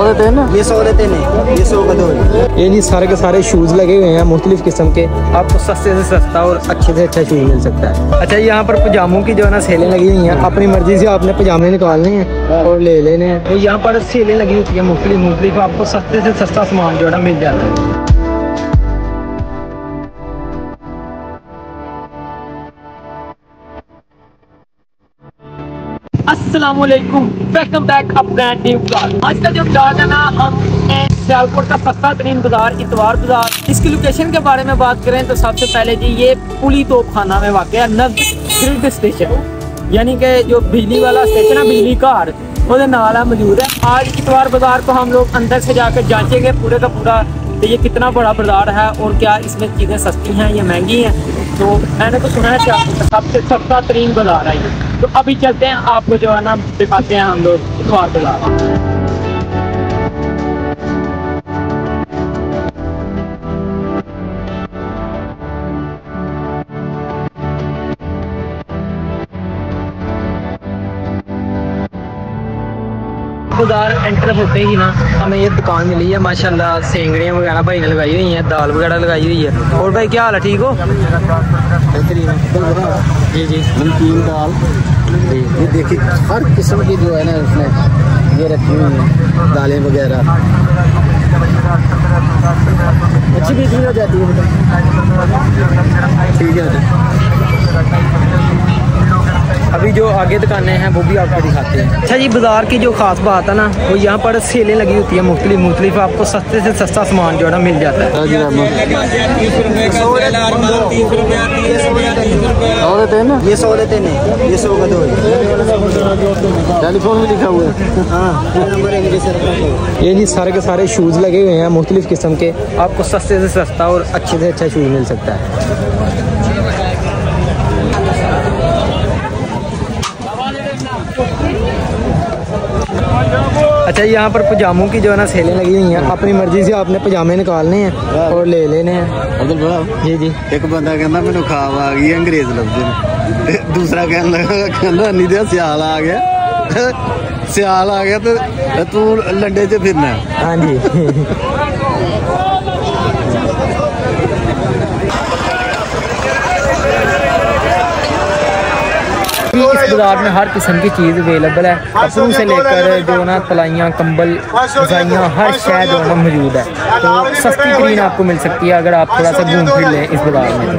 देते हैं ना, ये 100 देते नहीं, ये 100 का दो। ये जी सारे के सारे शूज़ लगे हुए हैं मुख्तलिफ किस्म के, आपको सस्ते से सस्ता और अच्छे से अच्छा शूज़ मिल सकता है। अच्छा, यहाँ पर पजामों की जो है ना सेलें लगी हुई हैं, अपनी मर्जी से आपने पजामे निकालने हैं और ले लेने हैं। तो यहाँ पर सेलें लगी होती है मुख्तलिफ, आपको सस्ते से सस्ता सामान जो है ना मिल जाता है। अस्सलामुअलैकुम, welcome back a brand new blog. आज का जो ब्लॉग है ना, हम सियालकोट का सस्ता तरीन बाजार इतवार बाजार, इसकी लोकेशन के बारे में बात करें तो सबसे पहले जी ये पुली तोपखाना में वाक़ है, नज़दीक ग्रिड स्टेशन, यानी कि जो बिजली वाला स्टेशन है, बिजली घर वो नाला मौजूद है। आज इतवार बाजार को हम लोग अंदर से जाकर जांचेंगे पूरे का पूरा, तो ये कितना बड़ा बाजार है और क्या इसमें चीज़ें सस्ती हैं या महंगी हैं। तो मैंने तो सुना है कि सबसे सस्ता तरीन बाजार है ये। तो अभी चलते हैं, आपको जो है ना दिखाते हैं हम लोग इतवार बाजार। बाजार एंटर होते ही ना हमें ये दुकान मिली है, माशाल्लाह सेंगड़ियाँ वगैरह भाई ने लगाई हुई हैं, दाल वगैरह लगाई हुई है। और भाई क्या हाल है, ठीक हो? जी जी, नमकीन दाल जी, ये देखिए हर किस्म की जो है ना उसने ये रखी हुई है दालें वगैरह, अच्छी बिक्री हो जाती है। ठीक है, अभी जो आगे दुकानें हैं वो भी आपको दिखाते हैं। अच्छा जी, बाजार की जो खास बात है ना, वो यहाँ पर सेलें लगी होती है मुख्तलिफ, आपको सस्ते से सस्ता सामान जो है ना मिल जाता है। 100 देते हैं ना, ये 100 देते नहीं, ये 100 का दो। टेलीफोन में लिखा हुआ है, हाँ। ये जी सारे के सारे शूज़ लगे हुए हैं मुख्तलिफ किस्म के, आपको सस्ते से सस्ता और अच्छे से अच्छा शूज़ मिल सकता है। अच्छा, यहाँ पर पजामों की जो है ना सेलें लगी हुई हैं, अपनी मर्जी से आपने पजामे निकालने हैं और ले लेने हैं। अब्दुल भाई जी जी, एक बंदा कहना मैंने खाब आ गई अंग्रेज लफ्ज़, दूसरा कहने लगा कहना नहीं दे सियाल आ गया, सियाल आ गया तो तू लंडे च फिरना। हाँ जी। इस बाजार में हर किस्म की चीज़ अवेलेबल है, कपड़ों से लेकर जो ना तलाइयाँ, कंबल, रज़ाइयाँ, हर शय जो है ना मौजूद है। तो सस्ती तरीन आपको मिल सकती है अगर आप थोड़ा सा घूम फिर लें इस बाजार में।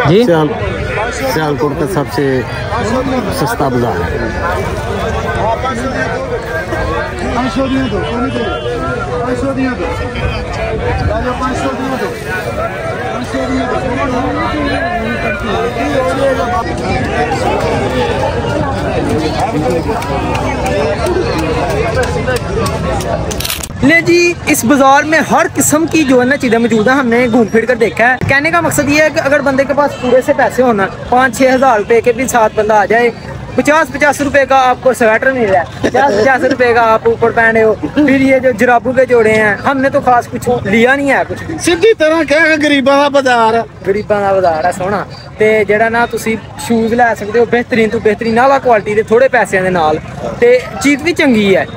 जी, सियालकोट का सबसे सस्ता बाजार है। ले जी, इस बाजार में हर किस्म की जो है ना चीज़ें मौजूद है, हमने घूम फिर कर देखा है। कहने का मकसद ये है कि अगर बंदे के पास पूरे से पैसे होना, 5-6 हज़ार रुपए के भी साथ बंदा आ जाए, 50-50 रुपए का आपको स्वेटर मिल रहा है, 50-50 रुपए का आप ऊपर पहने हो, फिर ये जो जराबू के जोड़े हैं, हमने तो खास कुछ लिया नहीं है, कुछ सीधी तरह क्या गरीबां दा बाजार है, गरीबां दा बाजार है सोना। ते जेड़ा ना तुसी शूज़ लै सकते हो बेहतरीन तो बेहतरीन आला क्वालिटी दे, थोड़े पैसों दे नाल, ते चीज़ भी चंगी है,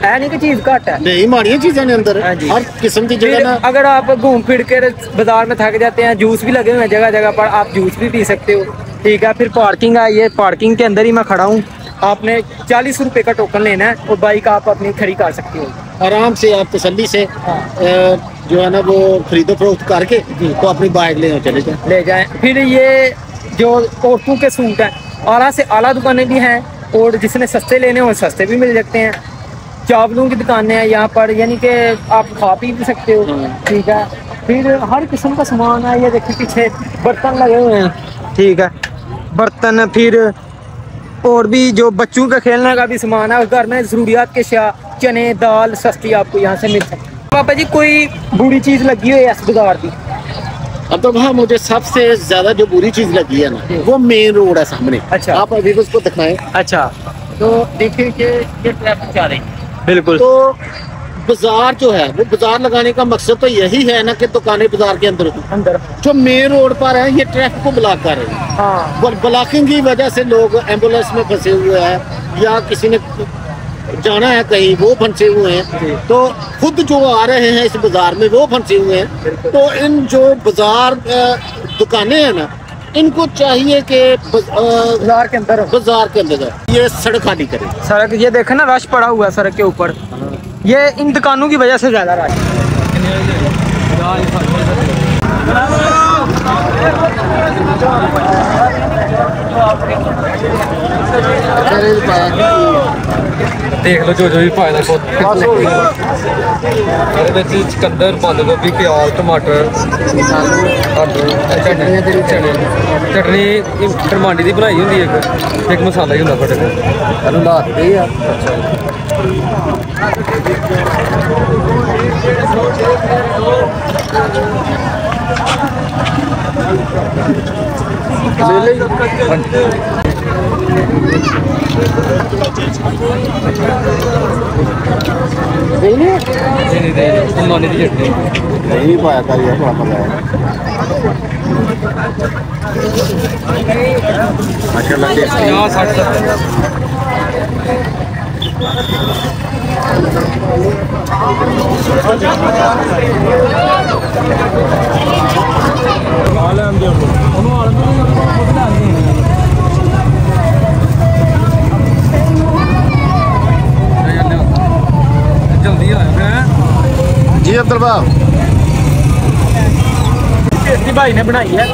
नहीं कि चीज़ घट है, नहीं माड़ियां चीज़ें ने अंदर हर किस्म की जगह ना। अगर आप घूम फिर कर बाजार में थक जाते हैं, जूस भी लगे हुए हैं जगह जगह पर, आप जूस भी पी सकते हो। ठीक है, फिर पार्किंग है, ये पार्किंग के अंदर ही मैं खड़ा हूँ। आपने 40 रुपए का टोकन लेना है और बाइक आप अपनी खड़ी कर सकते हो आराम से, आप तसल्ली से जो है ना वो खरीदो फरोख्त करके तो अपनी बाइक ले जाएं। फिर ये जो औरतों के सूट हैं, आला से आला दुकानें भी हैं, और जिसने सस्ते लेने हो सस्ते भी मिल सकते हैं। चावलों की दुकानें हैं यहाँ पर, यानी कि आप खा पी भी सकते हो। ठीक है, फिर हर किस्म का सामान है, ये देखिए पीछे बर्तन लगे हुए हैं। ठीक है, बर्तन, फिर और भी जो बच्चों का खेलने का भी सामान है, घर में ज़रूरियात के चने दाल सस्ती आपको यहाँ से मिल सकती है। पापा जी, कोई बुरी चीज़ लगी हुई है इस बाजार की? अब तो हाँ, मुझे सबसे ज्यादा जो बुरी चीज लगी है ना, वो मेन रोड है सामने। अच्छा, आप अभी उसको दिखाएं। अच्छा, तो देखिए कि ये ट्रैफिक जा रही है, बिल्कुल। तो बाजार जो है वो बाजार लगाने का मकसद तो यही है ना कि दुकानें बाजार के अंदर जो मेन रोड पर है, ये ट्रैफिक को ब्लॉक कर रहे हैं। हाँ, ब्लॉकिंग की वजह से लोग एम्बुलेंस में फंसे हुए हैं, या किसी ने जाना है कहीं वो फंसे हुए हैं, तो खुद जो आ रहे हैं इस बाजार में वो फंसे हुए हैं। तो इन जो बाजार दुकानें हैं ना, इनको चाहिए कि बाजार के अंदर ये सड़क खाली करें। सड़क ये देखे ना, रश पड़ा हुआ है सड़क के ऊपर, ये इन दुकानों की वजह से ज्यादा रश। देख लो जो भी पाया चुकंदर, बंद गोभी, प्याज, टमाटर, चटनी टमाटी की बनाई होंगी, एक मसाला ही होंगे थोड़े लाते ही नहीं पाया करिए थोड़ा मजा है। माशाल्लाह 60 जल्दी आया जी अब्दुल भाई भाई ने बनाई है।